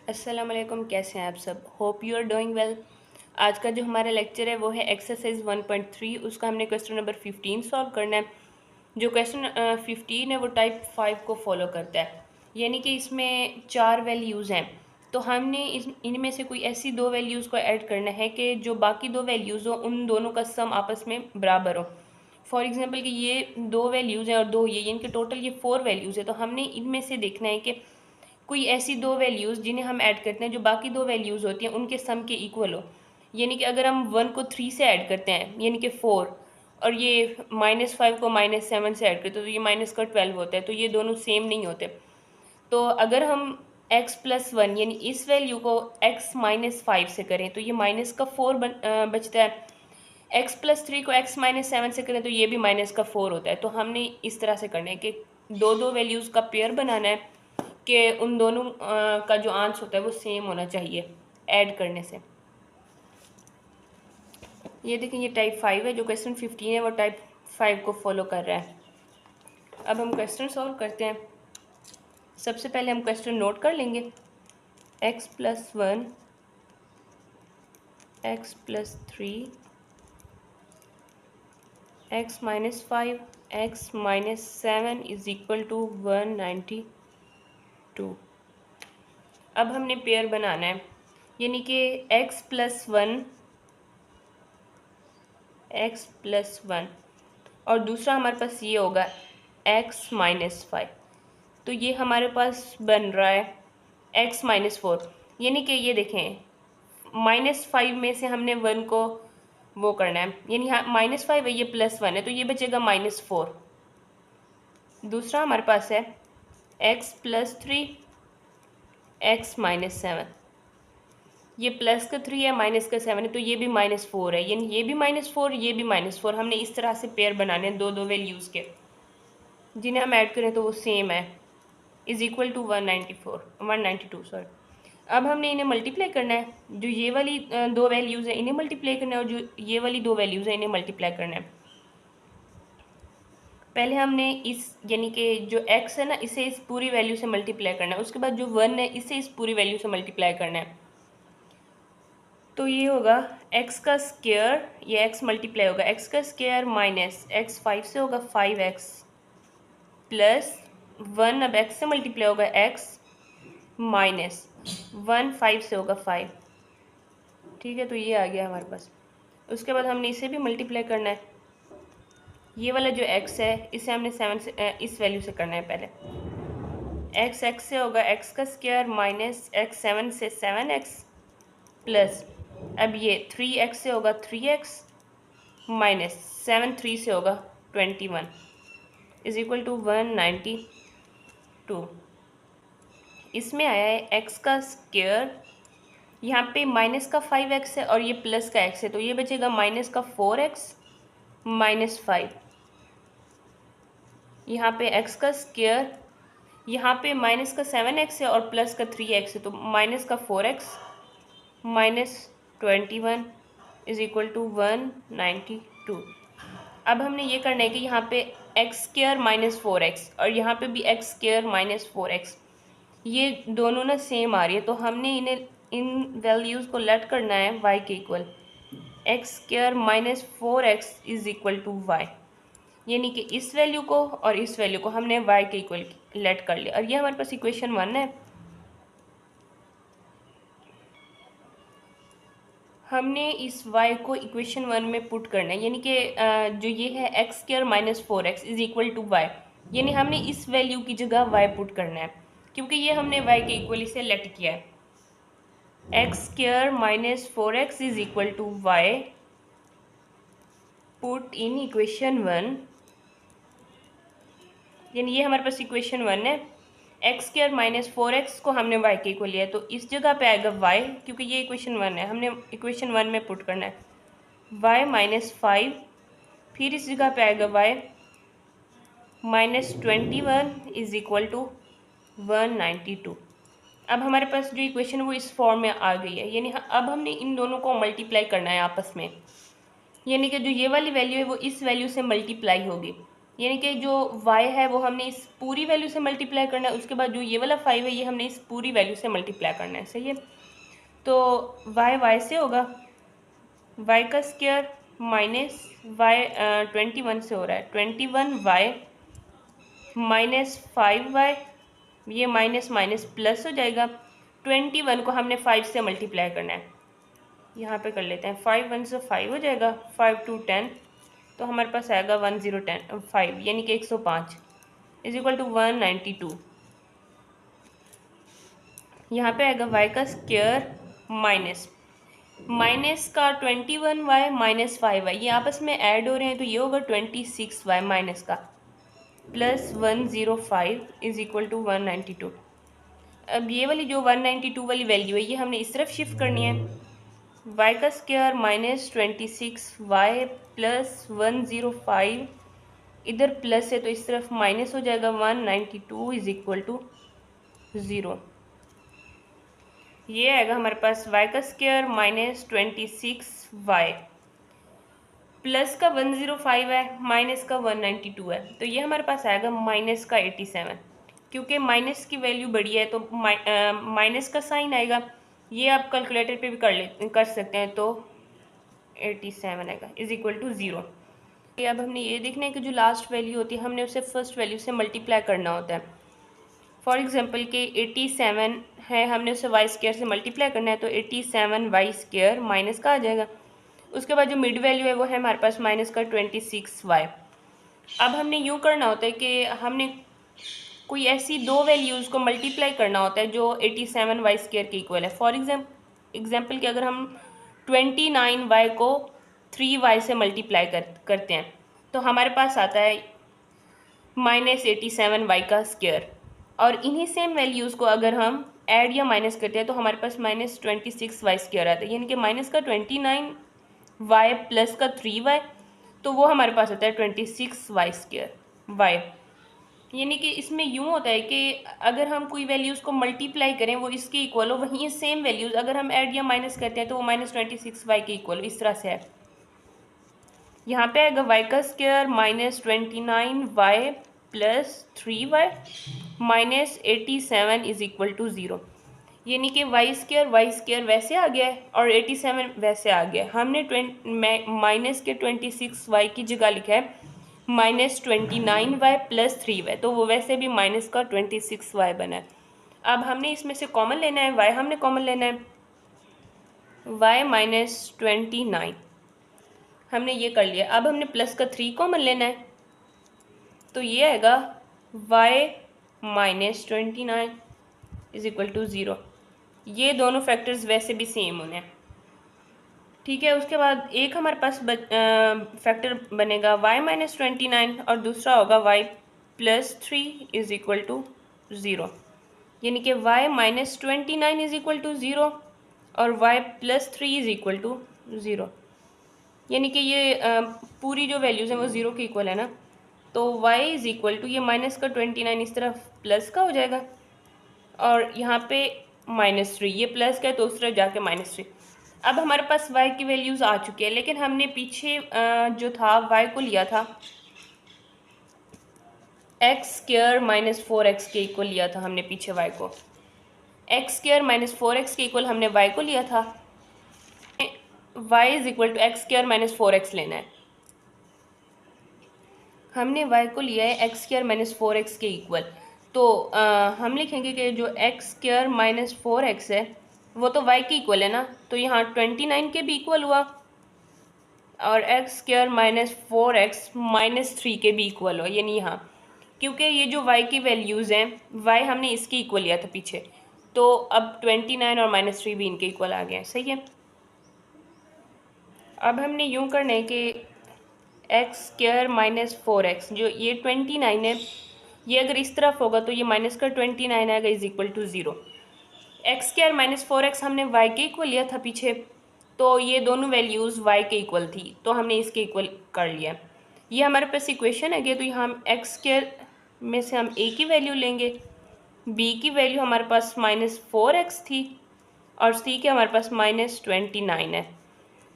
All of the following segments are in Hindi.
अस्सलाम वालेकुम, कैसे हैं आप सब। Hope you are doing well. आज का जो हमारा लेक्चर है वो है एक्सरसाइज 1.3। उसका हमने क्वेश्चन नंबर 15 सॉल्व करना है। जो क्वेश्चन 15 है वो टाइप 5 को फॉलो करता है, यानी कि इसमें 4 वैल्यूज़ हैं। तो हमने इनमें से कोई ऐसी दो वैल्यूज़ को ऐड करना है कि जो बाकी दो वैल्यूज़ हो उन दोनों का सम आपस में बराबर हो। फॉर एग्जांपल कि ये दो वैल्यूज़ हैं और दो ये, यानी कि टोटल ये 4 वैल्यूज़ है। तो हमने इनमें से देखना है कि कोई ऐसी दो वैल्यूज़ जिन्हें हम ऐड करते हैं जो बाकी दो वैल्यूज़ होती हैं उनके सम के इक्वल हो। यानी कि अगर हम 1 को 3 से ऐड करते हैं यानी कि 4, और ये -5 को -7 से ऐड करते हैं तो ये माइनस का 12 होता है, तो ये दोनों सेम नहीं होते। तो अगर हम x+1 यानी इस वैल्यू को x-5 से करें तो ये -4 बचता है। x+3 को x-7 से करें तो ये भी -4 होता है। तो हमने इस तरह से करना है कि दो दो वैल्यूज़ का पेयर बनाना है कि उन दोनों का जो आंसर होता है वो सेम होना चाहिए ऐड करने से। ये देखें, ये टाइप 5 है। जो क्वेश्चन 15 है वो टाइप 5 को फॉलो कर रहा है। अब हम क्वेश्चन सॉल्व करते हैं। सबसे पहले हम क्वेश्चन नोट कर लेंगे। x+1 x+3 x-5 x-7 is equal to 192। अब हमने पेयर बनाना है, यानी कि x+1 और दूसरा हमारे पास ये होगा x-5। तो ये हमारे पास बन रहा है x-4, यानी कि ये देखें -5 में से हमने 1 को वो करना है, यानी यहाँ -5 है, ये +1 है, तो ये बचेगा -4। दूसरा हमारे पास है x+3 x-7। ये प्लस का 3 है, माइनस का 7 है, तो ये भी -4 है, यानी ये भी -4 ये भी -4। हमने इस तरह से पेयर बनाने हैं दो दो वैल्यूज़ के, जिन्हें हम ऐड करें तो वो सेम है, इज़ इक्वल टू 192 सॉरी। अब हमने इन्हें मल्टीप्लाई करना है। जो ये वाली दो वैल्यूज़ हैं इन्हें मल्टीप्लाई करना है और जो ये वाली दो वैल्यूज़ हैं इन्हें मल्टीप्लाई करना है। पहले हमने इस यानी कि जो x है ना, इसे इस पूरी वैल्यू से मल्टीप्लाई करना है। उसके बाद जो 1 है इसे इस पूरी वैल्यू से मल्टीप्लाई करना है। तो ये होगा x का स्क्वायर, ये x मल्टीप्लाई होगा x का स्क्वायर माइनस x 5 से होगा 5x प्लस 1, अब x से मल्टीप्लाई होगा x माइनस 1 5 से होगा 5। ठीक है, तो ये आ गया हमारे पास। उसके बाद हमने इसे भी मल्टीप्लाई करना है। ये वाला जो x है इसे हमने 7 से इस वैल्यू से करना है। पहले x से होगा x का स्क्वायर माइनस x 7 से 7x प्लस, अब ये 3x से होगा 3x माइनस 7 3 से होगा 21 इज इक्वल टू 192। इसमें आया है x का स्क्वायर, यहाँ पे माइनस का 5x है और ये प्लस का x है, तो ये बचेगा माइनस का 4x माइनस 5। यहाँ पे x का स्क्वायर, यहाँ पे माइनस का 7x है और प्लस का 3x है, तो माइनस का 4x minus 21 is equal to 192। अब हमने ये करना है कि यहाँ पे एक्स स्क्वायर माइनस 4x और यहाँ पे भी एक्स स्क्वायर माइनस 4x, ये दोनों ना सेम आ रही है, तो हमने इन्हें इन वैल्यूज़ को लेट करना है y के equal. X square minus 4x is equal to y, यानी कि इस वैल्यू को और इस वैल्यू को हमने y के इक्वल लेट कर लिया, और ये हमारे पास इक्वेशन 1 है। हमने इस y को इक्वेशन 1 में पुट करना है, यानी कि जो ये है x square minus 4x is equal to y, यानी हमने इस वैल्यू की जगह y पुट करना है, क्योंकि ये हमने y के इक्वल इसे लेट किया है। X square minus 4x is equal to y, put in equation 1, यानी ये हमारे पास इक्वेशन 1 है। एक्स स्क्वायर माइनस 4x को हमने y के इक्वल लिया है, तो इस जगह पे आएगा y, क्योंकि ये इक्वेशन 1 है, हमने इक्वेशन 1 में पुट करना है y माइनस 5, फिर इस जगह पे आएगा y minus 21 is equal to 192। अब हमारे पास जो इक्वेशन वो इस फॉर्म में आ गई है, यानी अब हमने इन दोनों को मल्टीप्लाई करना है आपस में, यानी कि जो ये वाली वैल्यू है वो इस वैल्यू से मल्टीप्लाई होगी। यानी कि जो y है वो हमने इस पूरी वैल्यू से मल्टीप्लाई करना है, उसके बाद जो ये वाला 5 है ये हमने इस पूरी वैल्यू से मल्टीप्लाई करना है। सही है, तो y से होगा y का स्क्वायर माइनस y 21 से हो रहा है 21y माइनस 5y, ये माइनस माइनस प्लस हो जाएगा। 21 को हमने 5 से मल्टीप्लाई करना है, यहाँ पे कर लेते हैं 5 1 से 5 हो जाएगा, 5 2 10, तो हमारे पास आएगा 1010 यानी कि 105 इज इक्वल टू 192। यहाँ पे आएगा y का स्क्वायर माइनस माइनस का 21y माइनस 5y, ये आपस में ऐड हो रहे हैं तो ये होगा 26y माइनस का प्लस 105 इज इक्वल टू 192। अब ये वाली जो 192 वाली वैल्यू है ये हमने इस तरफ शिफ्ट करनी है, y का स्क्वायर माइनस 26y प्लस 105, इधर प्लस है तो इस तरफ माइनस हो जाएगा, 192 इज इक्वल टू 0। ये आएगा हमारे पास y का स्क्वायर माइनस 26y प्लस का 105 है माइनस का 192 है, तो ये हमारे पास आएगा माइनस का 87। क्योंकि माइनस की वैल्यू बड़ी है तो माइनस का साइन आएगा, ये आप कैलकुलेटर पे भी कर सकते हैं, तो 87 आएगा इज इक्वल टू 0। अब हमने ये देखना है कि जो लास्ट वैल्यू होती है हमने उसे फर्स्ट वैल्यू से मल्टीप्लाई करना होता है। फॉर एग्जांपल के 87 है, हमने उसे वाई स्क्वायर से मल्टीप्लाई करना है, तो 87 वाई स्क्वायर माइनस का आ जाएगा। उसके बाद जो मिड वैल्यू है वो है हमारे पास माइनस का 26y। अब हमने यूँ करना होता है कि हमने कोई ऐसी दो वैल्यूज़ को मल्टीप्लाई करना होता है जो 87 वाई स्क्वायर के इक्वल है। फॉर एग्जाम्पल कि अगर हम 29y को 3y से मल्टीप्लाई करते हैं तो हमारे पास आता है माइनस 87y का स्क्वायर, और इन्हीं सेम वैल्यूज़ को अगर हम ऐड या माइनस करते हैं तो हमारे पास माइनस 26y स्क्वायर आता है, यानी कि माइनस का 29y प्लस का 3y, तो वो हमारे पास आता है 26y स्क्वायर y। यानी कि इसमें यूँ होता है कि अगर हम कोई वैल्यूज़ को मल्टीप्लाई करें वो इसके इक्वल हो, वहीं सेम वैल्यूज़ अगर हम ऐड या माइनस करते हैं तो वो माइनस 26y के इक्वल हो, इस तरह से है। यहाँ पे आएगा y का square minus 29y plus 3y minus 87 is equal to 0, यानी कि y स्क्वायर वैसे आ गया है और 87 वैसे आ गया है। हमने माइनस के 26y की जगह लिखा है माइनस 29y प्लस 3y, तो वो वैसे भी माइनस का 26y बना है। अब हमने इसमें से कॉमन लेना है, y हमने कॉमन लेना है, y माइनस 29 हमने ये कर लिया। अब हमने प्लस का 3 कॉमन लेना है, तो ये आएगा y minus 29 is equal to 0। ये दोनों फैक्टर्स वैसे भी सेम होने हैं, ठीक है। उसके बाद एक हमारे पास फैक्टर बनेगा y माइनस 29 और दूसरा होगा y plus 3 is equal to 0, यानी कि y minus 29 is equal to 0 और y plus 3 is equal to 0, यानी कि ये पूरी जो वैल्यूज़ हैं वो 0 के इक्वल है ना, तो y इज इक्वल टू ये माइनस का 29 इस तरफ प्लस का हो जाएगा और यहाँ पे -3, ये प्लस का है तो उस तरफ जाके -3। अब हमारे पास y की वैल्यूज़ आ चुकी है, लेकिन हमने पीछे जो था y को लिया था एक्स स्क्वायर माइनस 4x के इक्वल लिया था हमने पीछे y को, एक्स स्क्वायर माइनस 4x के इक्वल हमने y को लिया था, y is equal to x square minus 4x लेना है। हमने y को लिया है एक्स स्क्वायर माइनस 4x के इक्वल, तो हम लिखेंगे कि जो एक्स स्क्वायर माइनस 4x है वो तो y के इक्वल है ना, तो यहाँ 29 के भी इक्वल हुआ और x square minus 4x minus 3 के भी इक्वल हुआ, यानी यहाँ क्योंकि ये जो y की वैल्यूज़ हैं y हमने इसके इक्वल लिया था पीछे, तो अब 29 और -3 भी इनके इक्वल आ गए हैं। सही है, अब हमने यूँ करना है कि एक्स स्क्वायर माइनस 4x जो ये 29 है, ये अगर इस तरफ होगा तो ये माइनस का 29 आएगा is equal to 0। X square minus 4x हमने y के इक्वल लिया था पीछे, तो ये दोनों वैल्यूज़ y के इक्वल थी तो हमने इसके इक्वल कर लिया। ये हमारे पास इक्वेशन है कि तो यहाँ हम एक्स स्क्वायर में से हम a की वैल्यू लेंगे, b की वैल्यू हमारे पास -4x थी और c के हमारे पास -29 है।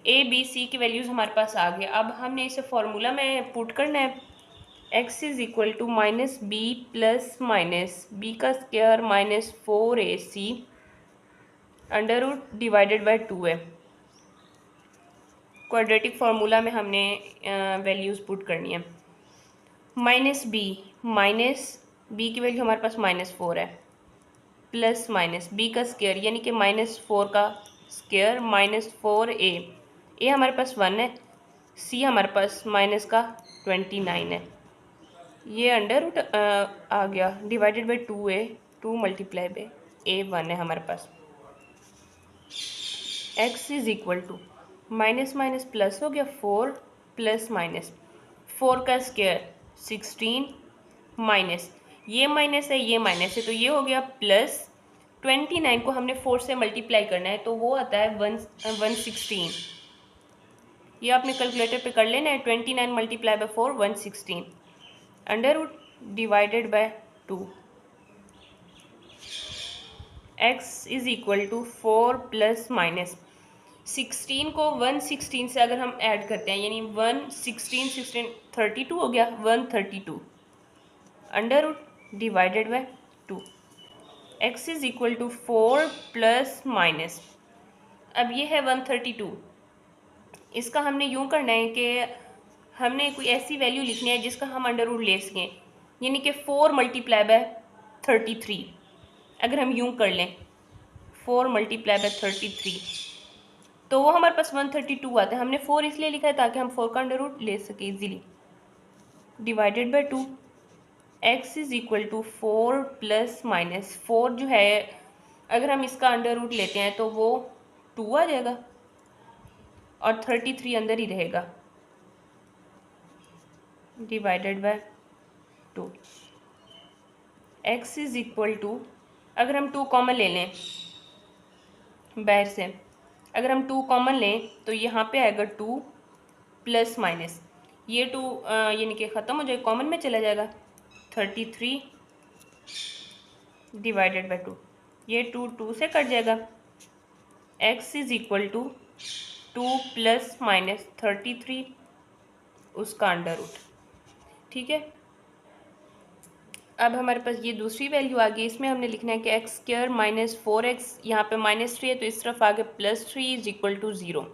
a b c की वैल्यूज़ हमारे पास आ गए। अब हमने इसे फार्मूला में पुट करना है, X is equal to minus B plus minus B का square minus 4ac under root divided by 2 है। क्वाड्रेटिक फार्मूला में हमने वैल्यूज़ पुट करनी है। माइनस बी की वैल्यू हमारे पास -4 है, प्लस माइनस बी का स्क्वायर यानी कि -4 का स्क्वायर -4a, ए हमारे पास 1 है, सी हमारे पास माइनस का 29 है। ये अंडर रूट आ गया divided by 2a, 2 multiply by a 1 है हमारे पास। x is equal to minus minus plus हो गया 4 प्लस माइनस 4 का स्क्वायर 16 माइनस ये माइनस है ये माइनस है तो ये हो गया प्लस 29 को हमने 4 से मल्टीप्लाई करना है तो वो आता है 116। ये आपने कैलकुलेटर पे कर लेना है। 29 multiply by 4 116 under root divided by 2। x is equal to 4 plus minus 16 को 116 से अगर हम ऐड करते हैं यानी 116 32 हो गया 132 under root divided by 2। x is equal to 4 plus minus, अब ये है 132। इसका हमने यूँ करना है कि हमने कोई ऐसी वैल्यू लिखनी है जिसका हम अंडर रूट ले सकें, यानी कि 4 मल्टीप्लाई बाय 33। अगर हम यूँ कर लें 4 मल्टीप्लाई बाय 33 तो वो हमारे पास 132 आता है। हमने 4 इसलिए लिखा है ताकि हम 4 का अंडर रूट ले सके easily. Divided by 2। x is equal to 4 plus minus 4 जो है अगर हम इसका अंडर रूट लेते हैं तो वो 2 आ जाएगा और 33 अंदर ही रहेगा divided by 2। x is equal to अगर हम 2 कॉमन ले लें बाहर से, अगर हम 2 कॉमन लें तो यहाँ पे आएगा 2 प्लस माइनस ये 2 यानी कि ख़त्म हो जाएगा, कॉमन में चला जाएगा 33 डिवाइडेड बाय 2। ये 2 से कट जाएगा। x is equal to 2 plus minus 33 उसका अंडर रूट। ठीक है, अब हमारे पास ये दूसरी वैल्यू आ गई। इसमें हमने लिखना है कि एक्स स्क्वायर माइनस 4x, यहाँ पे -3 है तो इस तरफ आगे +3 इज इक्वल टू 0।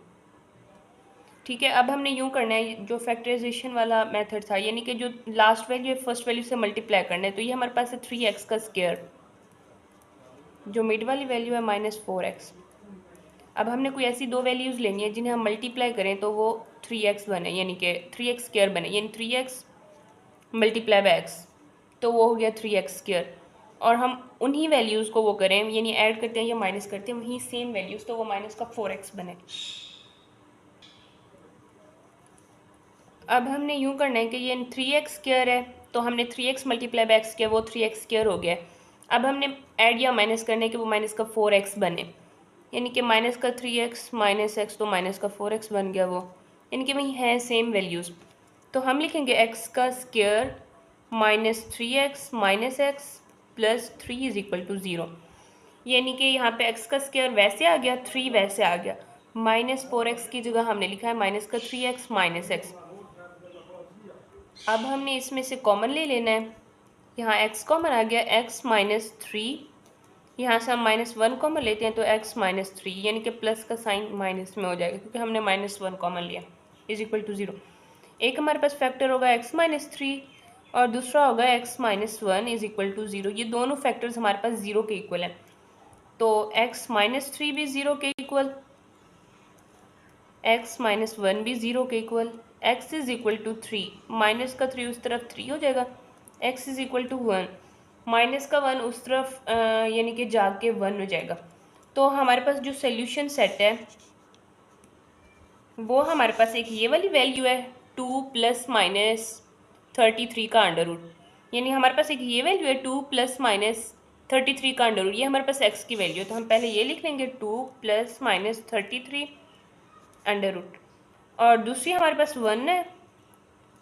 ठीक है, अब हमने यूँ करना है जो फैक्टराइजेशन वाला मेथड था यानी कि जो लास्ट वैल्यू है फर्स्ट वैल्यू से मल्टीप्लाई करना है। तो ये हमारे पास है 3x का स्क्वायर, जो मिड वाली वैल्यू है -4x। अब हमने कोई ऐसी दो वैल्यूज़ लेनी है जिन्हें हम मल्टीप्लाई करें तो वो 3x बने, यानी कि 3x स्क्वायर बने, यानी 3x मल्टीप्लाई बाय x तो वो हो गया 3x स्क्वायर। और हम उन्हीं वैल्यूज़ को वो करें यानी ऐड करते हैं या माइनस करते हैं वहीं सेम वैल्यूज़ तो वो माइनस का 4x बने। अब हमने यूँ करना है कि ये 3x स्क्वायर है तो हमने 3x मल्टीप्लाई बाय x किया वो 3x स्क्वायर हो गया। अब हमने ऐड या माइनस करना है कि वो माइनस का 4x बने, यानी कि माइनस का 3x माइनस x तो माइनस का 4x बन गया वो, यानी कि वही है सेम वैल्यूज़। तो हम लिखेंगे x का square -3x minus x plus 3 is equal to 0, यानी कि यहाँ पे x का स्क्वायर वैसे आ गया 3 वैसे आ गया। -4x की जगह हमने लिखा है माइनस का 3x माइनस x। अब हमने इसमें से कॉमन ले लेना है, यहाँ x कॉमन आ गया x -3, यहाँ से हम -1 कॉमन लेते हैं तो x -3 यानी कि प्लस का साइन माइनस में हो जाएगा क्योंकि हमने -1 कॉमन लिया इज इक्वल टू 0। एक हमारे पास फैक्टर होगा x -3 और दूसरा होगा x -1 इज इक्वल टू 0। ये दोनों फैक्टर्स हमारे पास 0 के इक्वल हैं तो x -3 भी 0 के इक्वल, x -1 भी 0 के equal, x is equal to 3, minus का 3 उस तरफ 3 हो जाएगा, x is equal to 1, minus का 1 उस तरफ यानी कि जाग के 1 हो जाएगा। तो हमारे पास जो सोल्यूशन सेट है वो हमारे पास एक ये वाली वैल्यू है 2 प्लस माइनस 33 का अंडर रूट, यानी हमारे पास एक ये वैल्यू है 2 प्लस माइनस 33 का अंडर रूट, ये हमारे पास x की वैल्यू है। तो हम पहले ये लिख लेंगे 2 प्लस माइनस 33 अंडर रूट, और दूसरी हमारे पास 1 है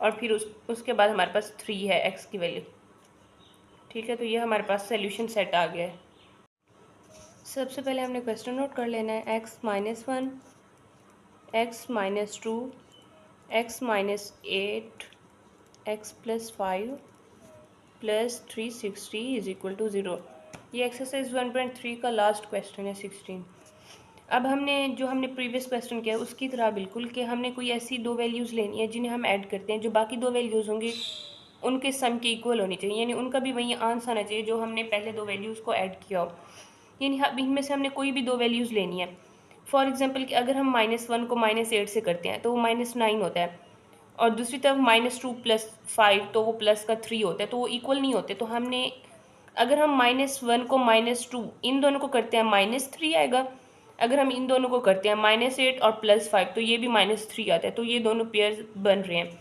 और फिर उसके बाद हमारे पास 3 है x की वैल्यू। ठीक है, तो ये हमारे पास सोल्यूशन सेट आ गया है। सबसे पहले हमने क्वेश्चन नोट कर लेना है x -1, x -2, x -8, x plus 5 plus 360 is equal to 0। ये एक्सरसाइज 1.3 का लास्ट क्वेश्चन है 16। अब हमने प्रीवियस क्वेश्चन किया उसकी तरह बिल्कुल कि हमने कोई ऐसी दो वैल्यूज़ लेनी है जिन्हें हम ऐड करते हैं, जो बाकी दो वैल्यूज़ होंगी उनके सम के इक्वल होनी चाहिए, यानी उनका भी वही आंसर आना चाहिए जो हमने पहले दो वैल्यूज़ को ऐड किया हो। यानी अब इनमें से हमने कोई भी दो वैल्यूज़ लेनी है। फॉर एग्जांपल कि अगर हम -1 को -8 से करते हैं तो वो -9 होता है, और दूसरी तरफ -2 + 5 तो वो प्लस का 3 होता है, तो वो इक्वल नहीं होते। तो हमने अगर हम -1 को -2 इन दोनों को करते हैं -3 आएगा, अगर हम इन दोनों को करते हैं -8 और +5 तो ये भी -3 आता है, तो ये दोनों पेयर्स बन रहे हैं।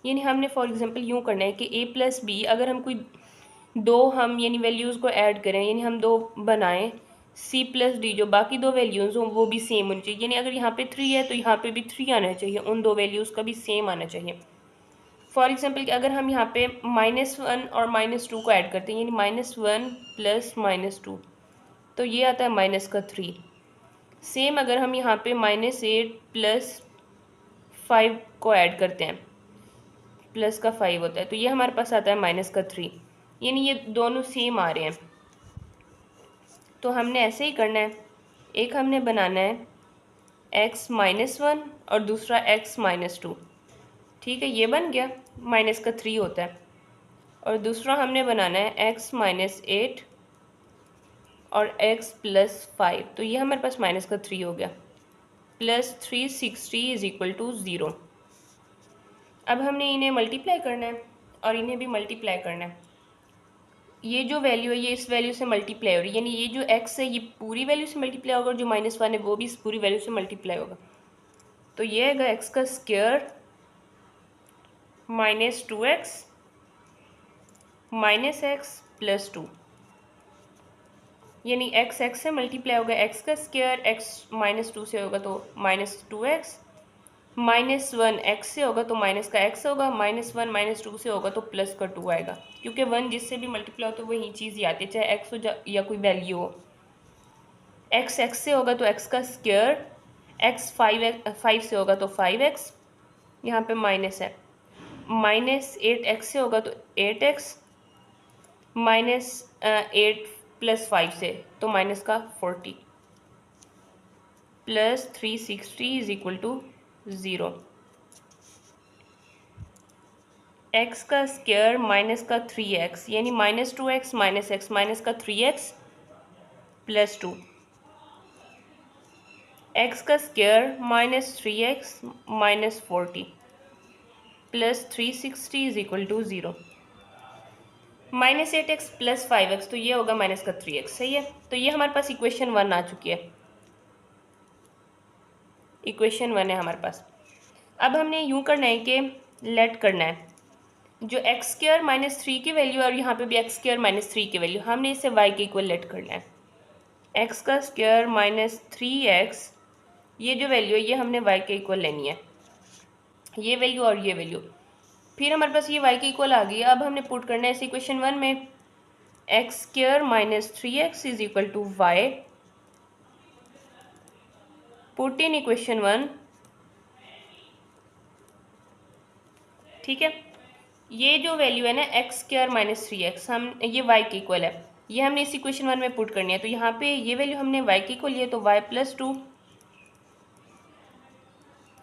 यानी हमने फॉर एग्जांपल यूँ करना है कि a + b अगर हम कोई दो हम यानी वैल्यूज़ को ऐड करें, यानी हम दो बनाएं c + d, जो बाकी दो वैल्यूज़ हों वो भी सेम होनी चाहिए। यानी अगर यहाँ पे 3 है तो यहाँ पे भी 3 आना चाहिए, उन दो वैल्यूज़ का भी सेम आना चाहिए। फॉर एग्जांपल कि अगर हम यहाँ पे -1 और -2 को ऐड करते हैं, यानी -1 + -2 तो ये आता है -3। सेम अगर हम यहाँ पे -8 + 5 को ऐड करते हैं, प्लस का 5 होता है, तो ये हमारे पास आता है -3। यानी ये दोनों सेम आ रहे हैं। तो हमने ऐसे ही करना है, एक हमने बनाना है x-1 और दूसरा x-2। ठीक है, ये बन गया, -3 होता है। और दूसरा हमने बनाना है x-8 और x + 5, तो ये हमारे पास -3 हो गया, प्लस 360 इज इक्वल टू 0। अब हमने इन्हें मल्टीप्लाई करना है और इन्हें भी मल्टीप्लाई करना है। ये जो वैल्यू है ये इस वैल्यू से मल्टीप्लाई हो रही है, यानी ये जो x है ये पूरी वैल्यू से मल्टीप्लाई होगा, और जो -1 है वो भी इस पूरी वैल्यू से मल्टीप्लाई होगा। तो ये आएगा x का स्क्वायर -2x -x + 2, यानी x से मल्टीप्लाई होगा, x का स्क्वायर x -2 से होगा तो -2x, -1 x से होगा तो माइनस का x होगा, -1 -2 से होगा तो प्लस का 2 आएगा, क्योंकि 1 जिससे भी मल्टीप्लाई हो तो वही चीज़ ही आती है, चाहे x हो या कोई वैल्यू हो। x से होगा तो x का स्क्वायर, x 5 से होगा तो 5x, यहाँ पे माइनस है, -8x से होगा तो 8x, -8 + 5 से तो माइनस का 40, plus 360 is equal to 0। x का स्क्वायर माइनस का 3x, यानी -2x -x माइनस का 3x + 2, x का square -3x -40 plus 360 is equal to 0। -8x + 5x तो ये होगा माइनस का 3x, सही है। तो ये हमारे पास इक्वेशन 1 आ चुकी है, इक्वेशन 1 है हमारे पास। अब हमने यूँ करना है कि लेट करना है जो x² -3 की वैल्यू और यहाँ पे भी x² -3 की वैल्यू, हमने इसे y के इक्वल लेट करना है। x का स्क्वायर -3x, ये जो वैल्यू है ये हमने y के इक्वल लेनी है, ये वैल्यू और ये वैल्यू। फिर हमारे पास ये y के इक्वल आ गई। अब हमने पुट करना है इस इक्वेशन 1 में, x² -3x is equal to y, put in equation 1। ठीक है, ये जो वैल्यू है ना x² -3x, हम ये y के इक्वल है, ये हमने इस इक्वेशन 1 में पुट करनी है। तो यहाँ पे ये वैल्यू हमने y के इक्वल लिया तो y + 2,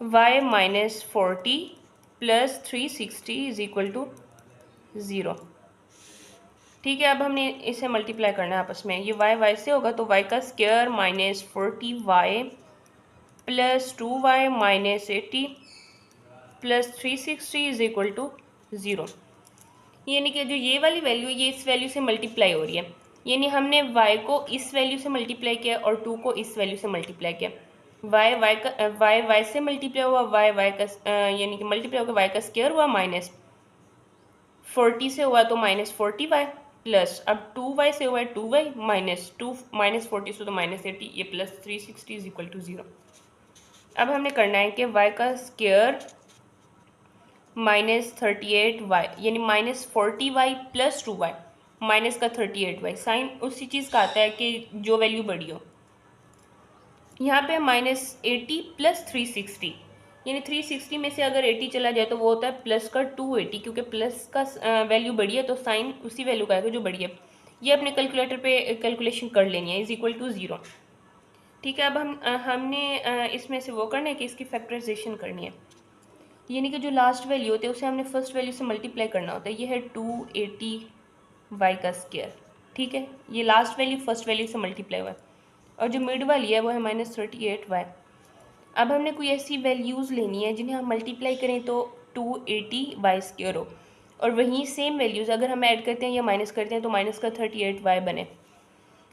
y -40 plus 360 is equal to 0। ठीक है, अब हमने इसे मल्टीप्लाई करना है आपस में, ये y से होगा तो y का square -40y plus 2y -80 plus 360 is equal to 0। यानी कि जो ये वाली वैल्यू ये इस वैल्यू से मल्टीप्लाई हो रही है, यानी हमने y को इस वैल्यू से मल्टीप्लाई किया और 2 को इस वैल्यू से मल्टीप्लाई किया। y से मल्टीप्लाई हुआ, y का यानी कि मल्टीप्लाई होकर y का स्क्वायर हुआ, -40 से हुआ तो -40y प्लस, अब 2y से हुआ है 2y -40 से तो -80, ये प्लस 360 इज इक्वल टू 0। अब हमने करना है कि y का स्क्वायर -38y, यानी -40y प्लस 2y माइनस का 38y, साइन उसी चीज़ का आता है कि जो वैल्यू बड़ी हो। यहाँ पे -80 प्लस 360, यानी 360 में से अगर 80 चला जाए तो वो होता है प्लस का 280, क्योंकि प्लस का वैल्यू बड़ी है तो साइन उसी वैल्यू का आएगा जो बड़ी है। ये अपने कैलकुलेटर पे कैलकुलेशन कर लेनी है, इज इक्वल टू 0। ठीक है, अब हमने इसमें से वो करना है कि इसकी फैक्टराइजेशन करनी है, यानी कि जो लास्ट वैल्यू होती है उसे हमने फर्स्ट वैल्यू से मल्टीप्लाई करना होता है। ये है 280 वाई का स्क्वायर। ठीक है, ये लास्ट वैल्यू फर्स्ट वैल्यू से मल्टीप्लाई हुआ है, और जो मिड वाली है वो है -38 वाई। अब हमने कोई ऐसी वैल्यूज़ लेनी है जिन्हें हम मल्टीप्लाई करें तो 280 वाई स्क्वायर हो, और वहीं सेम वैल्यूज़ अगर हम ऐड करते हैं या माइनस करते हैं तो माइनस का 38 वाई बने।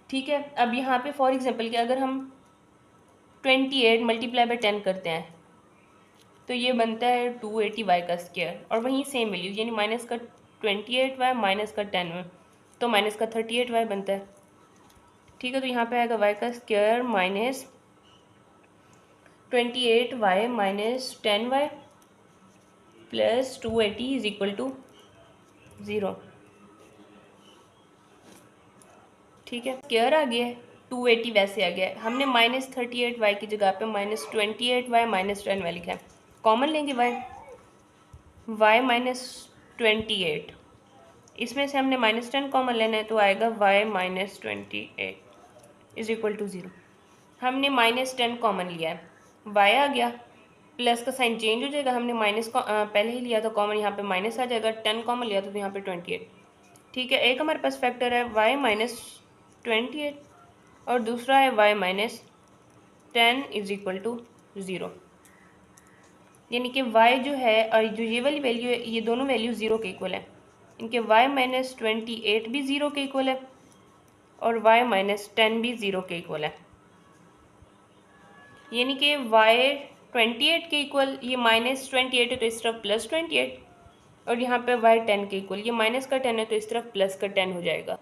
ठीक है, अब यहाँ पे फॉर एग्जांपल कि अगर हम 28 मल्टीप्लाई बाय 10 करते हैं तो ये बनता है 280 वाई का स्क्वायर, और वहीं सेम वैल्यू यानी माइनस का 28 वाई माइनस का 10 वाई, तो माइनस का 38 वाई बनता है। ठीक है, तो यहाँ पे आएगा वाई का square minus 28 y minus 10 y plus 280 is equal to 0। ठीक है, स्क्वायर आ गया है, 280 वैसे आ गया है। हमने -38 वाई की जगह पे -28 वाई माइनस 10 वाई लिखा है। कॉमन लेंगे वाई -28, इसमें से हमने -10 कॉमन लेना है तो आएगा वाई -28 इज इक्वल टू 0। हमने -10 कॉमन लिया है, वाई आ गया, प्लस का साइन चेंज हो जाएगा, हमने माइनस को पहले ही लिया था कॉमन, यहाँ पे माइनस आ जाएगा, 10 कॉमन लिया था तो यहाँ पे 28। ठीक है, एक हमारे पास फैक्टर है वाई -28 और दूसरा है वाई -10 इज इक्वल टू 0, यानी कि y जो है और जो ये वाली वैल्यू है ये दोनों वैल्यू 0 के इक्वल है। इनके y -28 भी 0 के इक्वल है और y -10 भी 0 के इक्वल है, यानी कि y 28 के इक्वल, ये -28 है तो इस तरफ +28, और यहाँ पे y 10 के इक्वल, ये माइनस का 10 है तो इस तरफ प्लस का 10 हो जाएगा।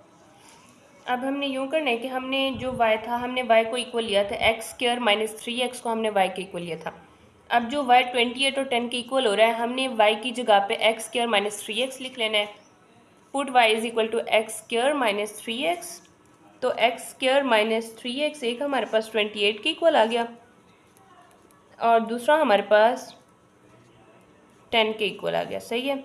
अब हमने यूँ करना है कि हमने जो y था हमने y को इक्वल लिया था, x² -3x को हमने y के इक्वल लिया था। अब जो y 28 और 10 के इक्वल हो रहा है हमने y की जगह पे x² -3x लिख लेना है। Put y is equal to x² -3x, तो x² -3x एक हमारे पास 28 के इक्वल आ गया और दूसरा हमारे पास 10 के इक्वल आ गया। सही है,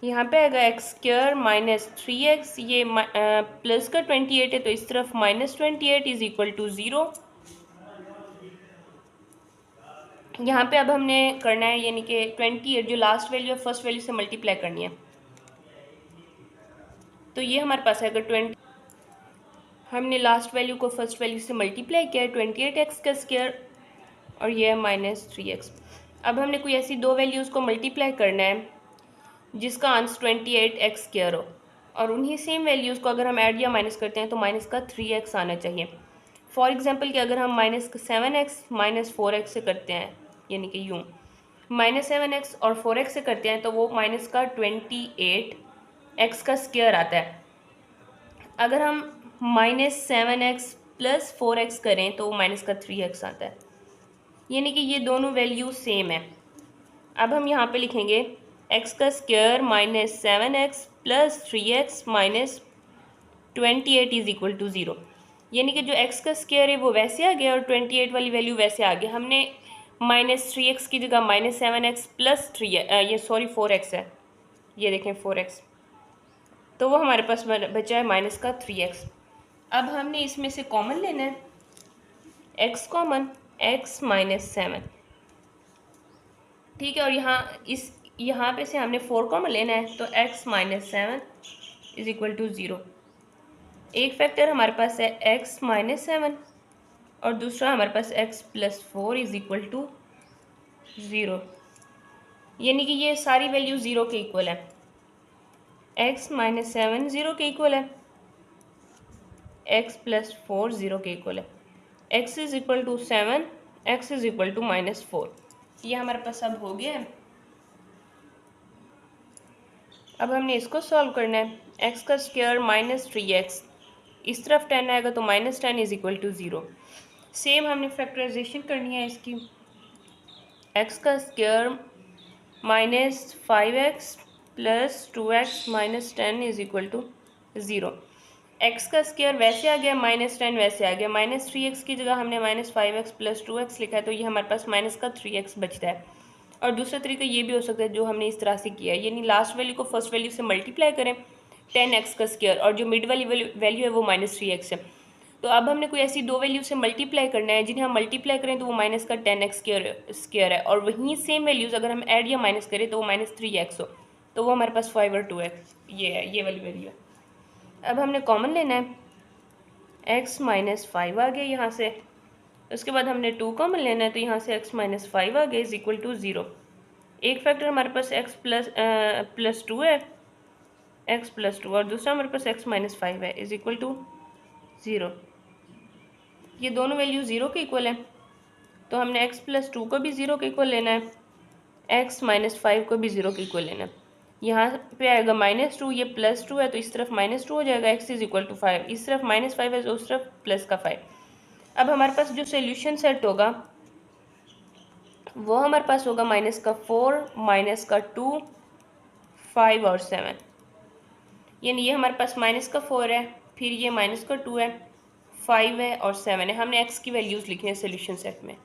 यहाँ पे आएगा x² -3x, ये प्लस का 28 है तो इस तरफ -28 इज इक्वल टू 0। यहाँ पे अब हमने करना है यानी कि 28 जो लास्ट वैल्यू है फर्स्ट वैल्यू से मल्टीप्लाई करनी है, तो ये हमारे पास आएगा 20। हमने लास्ट वैल्यू को फर्स्ट वैल्यू से मल्टीप्लाई किया है 28x का स्क्वायर और ये है -3x। अब हमने कोई ऐसी दो वैल्यूज़ को मल्टीप्लाई करना है जिसका आंसर 28x स्क्वायर हो, और उन्हीं सेम वैल्यूज़ को अगर हम ऐड या माइनस करते हैं तो माइनस का 3x आना चाहिए। फॉर एग्जांपल कि अगर हम -7x -4x से करते हैं, यानी कि यूँ -7x और 4x से करते हैं तो वो माइनस का 28x का स्क्वायर आता है। अगर हम -7x + 4x करें तो वो माइनस का 3x आता है, यानी कि ये दोनों वैल्यू सेम है। अब हम यहाँ पे लिखेंगे x का square -7x + 3x -28 is equal to 0, यानी कि जो x का स्क्वायर है वो वैसे आ गया और 28 वाली वैल्यू वैसे आ गया। हमने -3x की जगह -7x + 3 ये सॉरी 4x है, ये देखें 4x, तो वो हमारे पास बचा है माइनस का 3x। अब हमने इसमें से कॉमन लेना है x कॉमन, x -7। ठीक है, और यहाँ पे से हमने 4 कॉमन लेना है तो x -7 इज इक्वल टू 0। एक फैक्टर हमारे पास है x -7 और दूसरा हमारे पास x + 4 इज इक्वल टू 0, यानी कि ये सारी वैल्यू 0 के इक्वल है। x -7 0 के इक्वल है, x + 4 0 के इक्वल है, x is equal to 7, x is equal to -4। ये हमारे पास अब हो गया है। अब हमने इसको सॉल्व करना है, x का स्क्वायर -3x, इस तरफ 10 आएगा तो -10 इज इक्वल टू 0। सेम हमने फैक्टराइजेशन करनी है इसकी, x का स्क्वायर -5x + 2x -10 is equal to 0। X का स्क्वायर वैसे आ गया, -10 वैसे आ गया, -3x की जगह हमने -5x + 2x लिखा है, तो ये हमारे पास -3x बचता है। और दूसरा तरीका ये भी हो सकता है जो हमने इस तरह से किया है, यानी लास्ट वैल्यू को फर्स्ट वैल्यू से मल्टीप्लाई करें 10x का स्क्वायर, और जो मिड वाली वैल्यू है वो -3x है। तो अब हमने कोई ऐसी दो वैल्यू से मल्टीप्लाई करना है जिन्हें हम मल्टीप्लाई करें तो वो -10x स्क्वायर है, और वहीं सेम वैल्यूज़ अगर हम ऐड या माइनस करें तो वो -3x हो, तो वो हमारे पास 5 और 2x ये है, ये वाली वैल्यू है। अब हमने कॉमन लेना है, x - 5 आ गया यहाँ से, उसके बाद हमने 2 कॉमन लेना है, तो यहाँ से x - 5 आ गया इज इक्वल टू 0। एक फैक्टर हमारे पास x प्लस 2 है, x + 2, और दूसरा हमारे पास x - 5 है इज इक्वल टू 0। ये दोनों वैल्यू 0 के इक्वल है, तो हमने x + 2 को भी 0 के इक्वल लेना है, x - 5 को भी 0 के इक्वल लेना है। यहाँ पे आएगा -2, ये +2 है तो इस तरफ -2 हो जाएगा, x इज इक्वल टू 5, इस तरफ -5 है तो उस तरफ प्लस का 5। अब हमारे पास जो सोल्यूशन सेट होगा वो हमारे पास होगा -4, -2, 5 और 7, यानी ये हमारे पास -4 है, फिर ये -2 है, 5 है और 7 है। हमने x की वैल्यूज़ लिखी है सोल्यूशन सेट में।